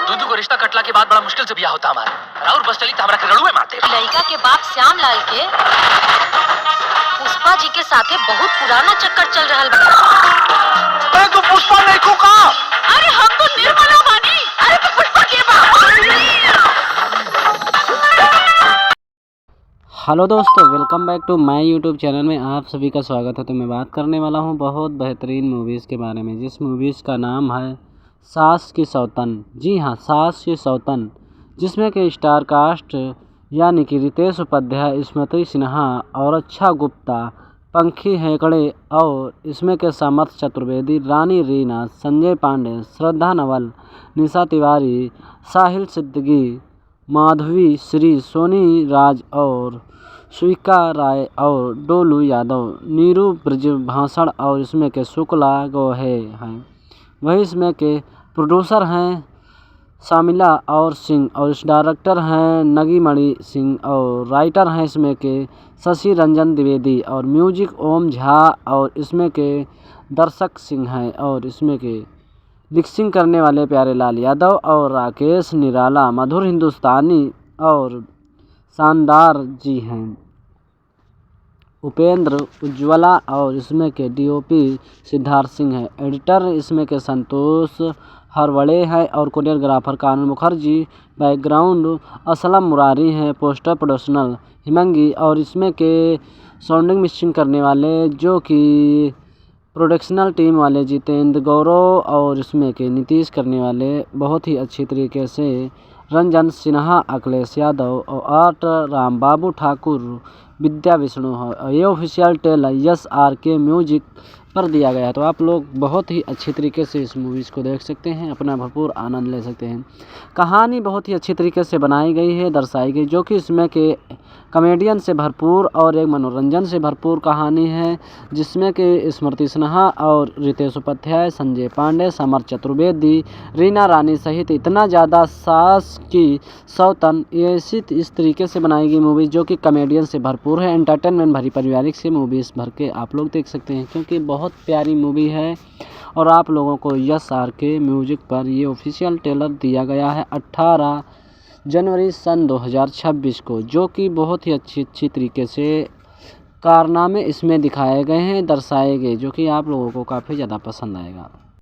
दूध को रिश्ता कटला के बाद बड़ा मुश्किल से बिया होता हमारा। और बस चली तो हमरा के रड़ुए मारते। लड़का के बाप श्याम लाल के पुष्पा जी के साथे बहुत पुराना चक्कर चल रहा बा। तो पुष्पा नहीं को का? अरे हम तो निर्मला बानी। अरे तो पुष्पा के बाप। हेलो दोस्तों, welcome back to my YouTube channel में आप सभी का स्वागत है। तो मैं बात करने वाला हूं बहुत बेहतरीन मूवीज़ के बारे में, जिस मूवीज़ का नाम है सास की सौतन। जी हाँ, सास की सौतन, जिसमें के स्टार कास्ट यानी कि रितेश उपाध्याय, स्मृति सिन्हा और अच्छा गुप्ता, पंखी हेगड़े और इसमें के समर्थ चतुर्वेदी, रानी रीना, संजय पांडे, श्रद्धा नवल, निशा तिवारी, साहिल सिद्दीकी, माधवी श्री, सोनी राज और स्वीका राय और डोलू यादव, नीरू ब्रजभाषण और इसमें के शुक्ला गोहे हैं। वही इसमें के प्रोड्यूसर हैं शामिला और सिंह और इस डायरेक्टर हैं नगीमणि सिंह और राइटर हैं इसमें के शशि रंजन द्विवेदी और म्यूजिक ओम झा और इसमें के दर्शक सिंह हैं और इसमें के मिक्सिंग करने वाले प्यारे लाल यादव और राकेश निराला, मधुर हिंदुस्तानी और शानदार जी हैं उपेंद्र उज्ज्वला और इसमें के डीओपी सिद्धार्थ सिंह है। एडिटर इसमें के संतोष हरवड़े है और कोरियोग्राफर कानून मुखर्जी, बैकग्राउंड असलम मुरारी हैं, पोस्टर प्रोडक्शनल हिमंगी और इसमें के साउंडिंग मिक्सिंग करने वाले जो कि प्रोडक्शनल टीम वाले जितेंद्र गौरव और इसमें के नीतीश करने वाले बहुत ही अच्छी तरीके से रंजन सिन्हा, अखिलेश यादव और आर्ट राम बाबू ठाकुर, विद्या विष्णु है। ये ऑफिशियल टेल SRK म्यूजिक पर दिया गया है। तो आप लोग बहुत ही अच्छी तरीके से इस मूवीज़ को देख सकते हैं, अपना भरपूर आनंद ले सकते हैं। कहानी बहुत ही अच्छी तरीके से बनाई गई है, दर्शाई गई, जो कि इसमें के कॉमेडियन से भरपूर और एक मनोरंजन से भरपूर कहानी है, जिसमें कि स्मृति सिन्हा और रितेश उपाध्याय, संजय पांडे, समर्थ चतुर्वेदी, रीना रानी सहित इतना ज़्यादा सास की सौतन इस तरीके से बनाई गई मूवी जो कि कॉमेडियन से भरपूर है, एंटरटेनमेंट भरी पारिवारिक से मूवीज़ भर के आप लोग देख सकते हैं, क्योंकि बहुत प्यारी मूवी है। और आप लोगों को SRK म्यूजिक पर ये ऑफिशियल ट्रेलर दिया गया है 18 जनवरी सन 2026 को, जो कि बहुत ही अच्छी तरीके से कारनामे इसमें दिखाए गए हैं, दर्शाए गए, जो कि आप लोगों को काफ़ी ज़्यादा पसंद आएगा।